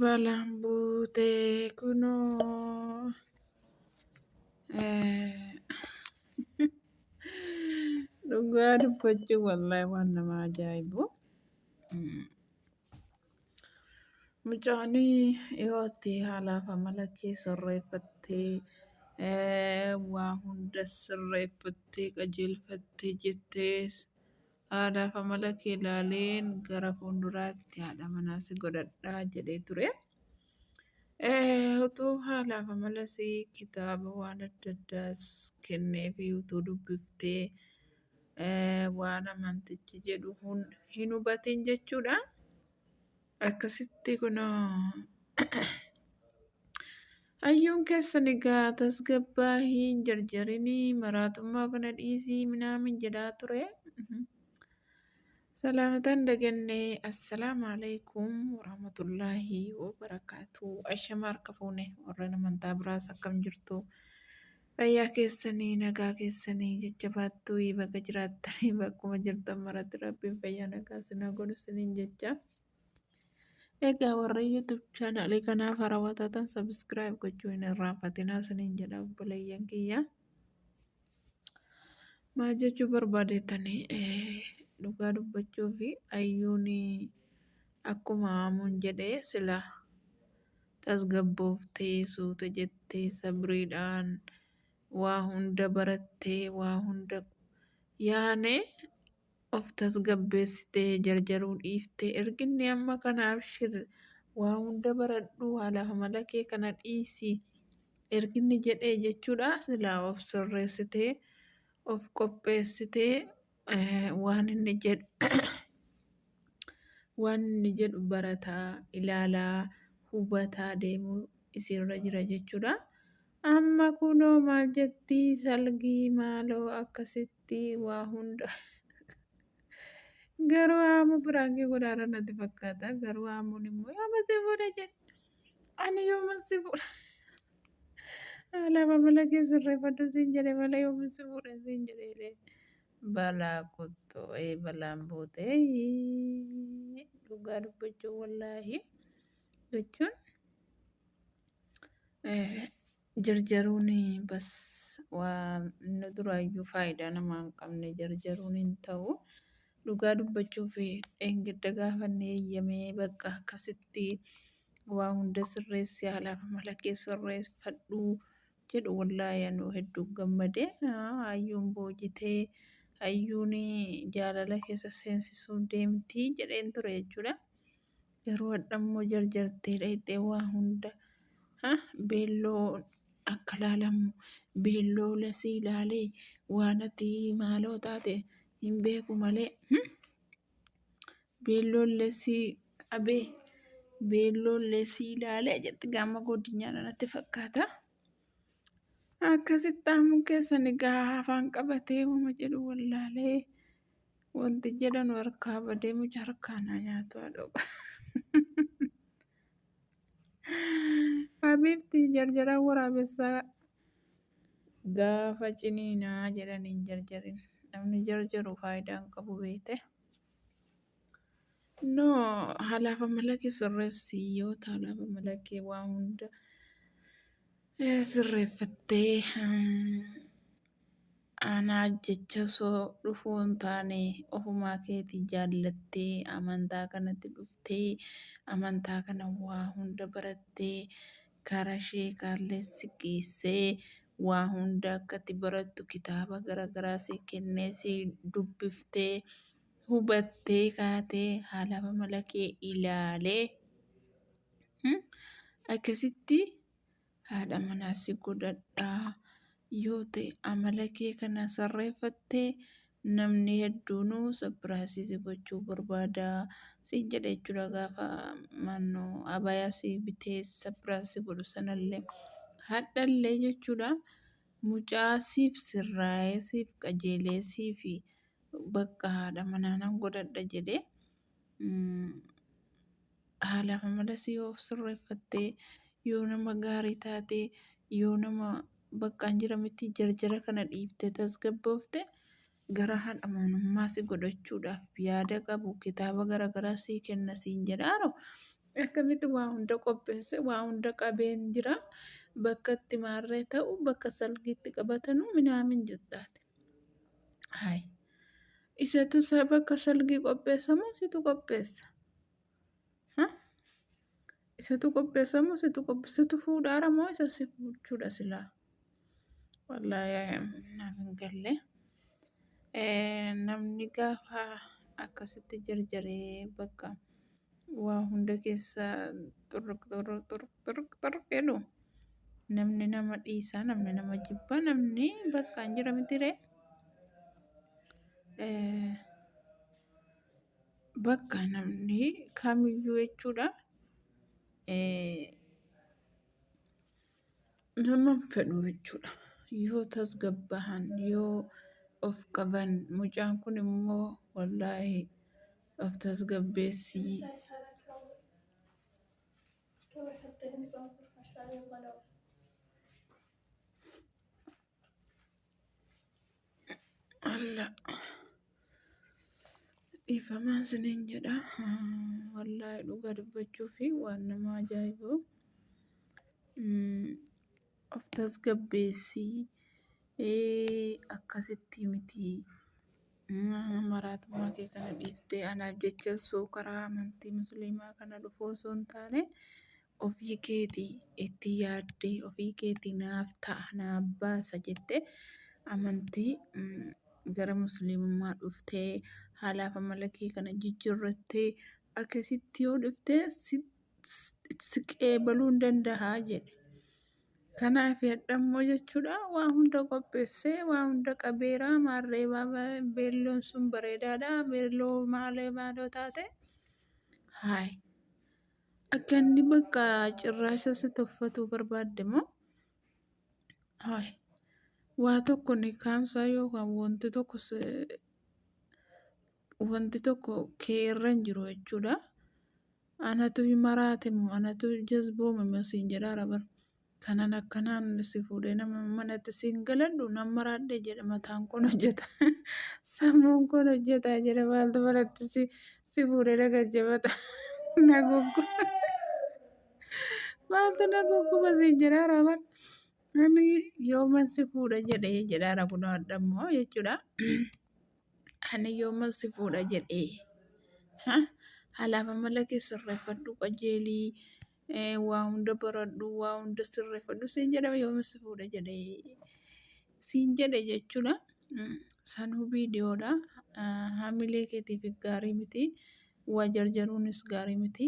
Balaan buutee kunoo dhugaa dubbachuun wallahi waan nama ajaa'ibu. Mucaan dhiyootti haalaaf amala kee sirreeffattee waa hunda sirreeffattee qajeelfattee jettee haalaaf amala kee ilaaleen gara fuulduraatti haadha manaa si godhadhaa jedhee ture. Utuu haalaaf amalas kitaaba waan adda addaas kenneefi utuu dubbiftee waan amantichi jedhu hin hubatin jechuudha. Akkasitti kunoo hayyuun keessan egaa tasgabbaa'ii hin jarjarinii maraatummaa kana dhiisii minaamin jedhaa ture. Salaamatan dagannee assalaamu alaikum warahmatullaahi wabarakaatu. Ashama harka fuune warreen amantaa biraas akkam jirtu. Fayyaa keessanii nagaa keessanii jajjabaattuu bakka jiraattanii bakkuma jirtan maratti rabbiin fayyaa nagaa sinaa godhu siniin jecha. Egaa warra YouTube channel kanaaf haarawaa taatan subscribe gochuu hin irraanfatinaa siniin jedha obboleeyyan kiyya. Maal jechuu barbaadettanii dhugaa dubbachuu fi hayyuun akkuma aamuun jedhee sila tasgabbooftee suuta jettee sabriidhaan waa hunda barattee waa hunda yaane of tasgabbeessitee jarjaruu dhiiftee erginni amma kanaaf waa hunda baradhu haalaaf amala kee kana dhiisii erginni jedhee jechuudha. Silaa of sirreessitee of qopheessitee waan inni jedhu barataa ilaalaa hubataa deemuu isiirra jira jechuudha. Amma kunoo maal jettii salgii maaloo akkasitti waa hunda garuu aamu biraangii godhaara natti fakkaata. Garuu aamuun immoo yooma si fuudha jedhe ani yooma si fuudha. Haalaaf amala kee sirreeffadhu siin jedhe malee yooma si fuudha siin jedhee balaa kuttoo balaan buutee dhugaa dubbachuu wallaahi jechuun jarjaruun bas waan inni duraayyuu faayidaa namaa hin qabne jarjaruun hin ta'u. Dhugaa dubbachuu fi eeggadda gaafannee eeyyamee bakka akkasitti waa hunda sirreessi haalaaf amala kee sirreeffadhu jedhu wallaahi anuu hedduu gammade. Hayyuun boojitee hayyuun jaalala keessa seensisuu deemtii jedheen ture jechuudha. Garuu hadhammoo jarjartee dhayxee waa hunda beelloo akka laalamu beelloo lasii ilaalee waan ati maaloo taate hin beeku malee beelloon lasii qabee beelloon lasii ilaalee jetti gaama godinyaa natti fakkaata. Akkasitti aamuun keessan egaa afaan qabatee uuma jedhu wallaalee wanti jedhan harkaa badee mucha harkaanaa nyaatu haadha. Habiibti jarjaraan waraabessaa gaafa ciniinaa jedhan hin jarjarin. Namni jarjaru faayidaa hin qabu beekte. No haalaaf amala kee sirreessi yoo ta'u haalaaf amala kee waa hunda sirreeffattee anaa jecha osoo dhufuu hin taane ofumaa keetii jaallattee amantaa kanatti dhuftee amantaa kana waa hunda barattee karaa ishee kaalleessi geessee waa hunda akkatti barattu kitaaba garaagaraa si kennee si dubbiftee hubattee kaatee haalaaf amala kee ilaalee akkasitti haadha manaa si godhadhaa yoo ta'e amala kee kana sirreeffattee namni hedduunuu sapiraasii gochuu barbaada siin jedha jechuudha. Gaafa mannoo abayaa si bitee sapiraasii godhu sanallee hadhallee jechuudha. Mucaa siif sirraa'ee siif qajeelee siif bakka haadha manaa nan godhadha jedhee haalaaf amala si yoo of sirreeffattee yoo nama gaarii taatee yoo nama bakka hin jiramitti jarjara kana dhiiftee tasgabboofte gara haadha manummaa si godhachuudhaaf yaada qabu kitaaba garaagaraa sii kenna siin jedhaaro akkamitti waa hunda qopheesse waa hunda qabeen jira bakka itti maarree ta'u bakka salgiitti qabatanu minaamin jettaati. Hai isatu bakka salgii qopheessa moo situ qopheessa? Ha? Isatu qopheessa moo situ fuudhaara moo isa si fuudhuudha silaa? Wallaahi naaf hin galle. Namni gaafa akkasitti jarjaree bakka waa hunda keessa xuruq jedhu namni nama dhiisaa namni nama jibba namni bakka hin jira mitiree. Bakka namni kamiyyuu jechuudha. Nama hin fedhu jechuudha. Yoo tasgabbaa'an yoo of qaban mucaan kun immoo wallaahi of tasgabbeessii. Alla dhiifamaan siniin jedha wallaahi dhugaa dubbachuu fi waan nama ajaa'ibu of tasgabbeessii akkasitti miti maraatummaa kee kana dhiiftee anaaf jecha osoo karaa amantii musliimaa kana dhufuu osoo hin taane ofii keetii itti yaaddee ofii keetii naaf ta'a naaf baasa jettee amantii gara musliimummaa dhuftee haalaaf amala kee kana jijjiirrattee akkasitti yoo dhuftee si qeebaluu hin danda'a jedhe. Kanaaf hadhammoo jechuudha waa hunda qopheessee waa hunda qabeeraa maarree beelloon sun bareedaadha beelloo maalee maaloo taate. Hai akka inni bakka cirraasha si tuffatuu barbaadde moo? Hai waa tokko ni kaamsaa yookaan wanti tokko kee irra hin jiru jechuudha. Anatu maraate moo anatu jazboome moo siin jedhaara bara. Kanan akkanaan si fuudhee nama manatti siin galadhu nan maraadhe jedha mataan kun hojjeta. Sammuun kun hojjeta jedha maaltu manatti si fuudhee dhagajjabata. Naguggu. Maaltu nagugguba siin jedhaara bara. Ani yooman si fuudha jedhee jedhaara kun hadhammoo jechuudha. Ani yooman si fuudha jedhee. Haalaaf amala kee sirreeffadhu qajeelii. Waa hunda baradhu waa hunda sirreeffadhu siin jedhama yooma si fuudha jedhee siin jedhe jechuudha. Sanuu viidiyoodha. Haamilee keetiif gaarii miti. Waa jarjaruunis gaarii miti.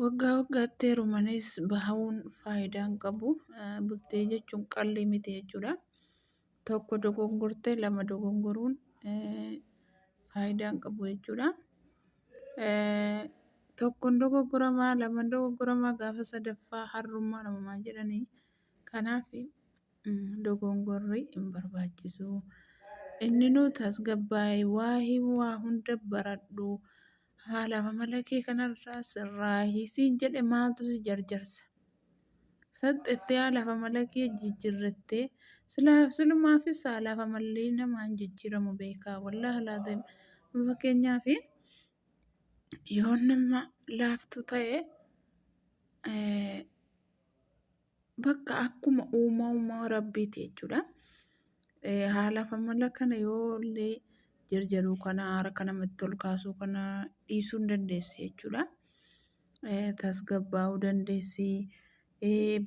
Waggaa waggaatti heerumanis bahuun faayidaa hin qabu. Bultee jechuun qalbii miti jechuudha. Tokko dogongortee lama dogongoruun faayidaa hin qabu jechuudha. Tokkoon dogoggoramaa lamaan dogoggoramaa gaafa sadaffaa harrummaa namamaa jedhanii. Kanaaf dogongorri hin barbaachisu. Inni nuti tasgabbaa'ee waa hunda baradhu haalaaf amala kee kanarraa sirraahii siin jedhe maaltu si jarjarsa. Saxxettee haalaaf amala kee jijjiirrattee silumaafis haalaaf amalli namaan jijjiiramu beekaa wallaahi laata fakkeenyaaf. Yoo nama laaftuu ta'e bakka akkuma uumaa rabbiiti jechuudha. Haalaaf amala kana yoo illee jarjaruu kana harka namatti ol kaasuu kana dhiisuu hin dandeessi jechuudha. Tasgabbaa'uu dandeessi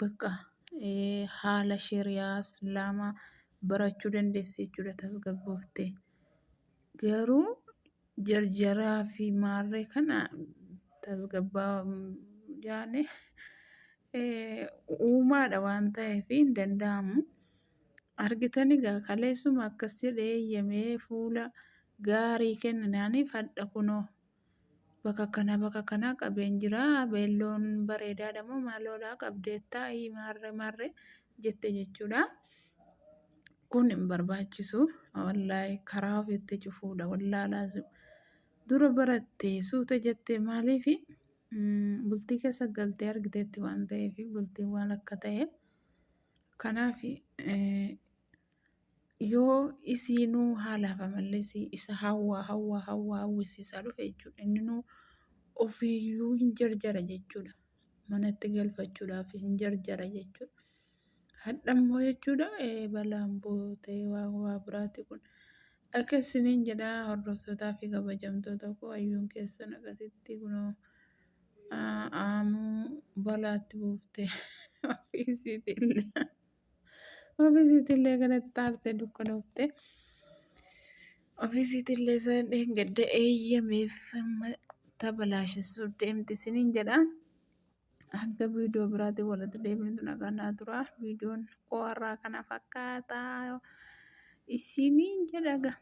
bakka haala shari'aa islaamaa barachuu dandeessi jechuudha tasgabbooftee. Garuu jarjaraa fi maarree kana tasgabbaa'uu yaane uumaadha waan ta'eef hin danda'amu. Argitanii gaa kaleessuma akkas jedhee eeyyamee fuula gaarii kenninaaniif hadha kunoo bakka kanaa qabeen jira beelloon bareedaadha moo maaloodhaa qabdeettaa maarree jette jechuudha. Kun hin barbaachisu wallaahi karaa ofiitti cufuudha wallaalaa dura barattee suuta jettee maaliif bultii keessa galtee argiteetti waan ta'eef bultiin waan akka ta'e. Kanaaf yoo isiinuu haalaaf amallee isa hawwisiisaa dhufe jechuudha. Inni ofiiyyuu hin jarjara jechuudha. Manatti galfachuudhaaf hin jarjara jechuudha. Hadhammoo jechuudha balaan buutee waa biraati kun. Akka isiniin jedhaa hordoftootaa fi kabajamtoota koo hayyuun keessan akkasitti kunoo aamuu balaatti buuftee ofiisiitillee kanatti aartee dukkanooftee ofiisiitillee isa gadda eeyyameef tabalaashessuuf deemti isiniin jedhaa. Hanga viidiyoo biraatiin walitti deebinutu nagaa tura. Viidiyoon koo har'aa kana fakkaataa isiniin jedha.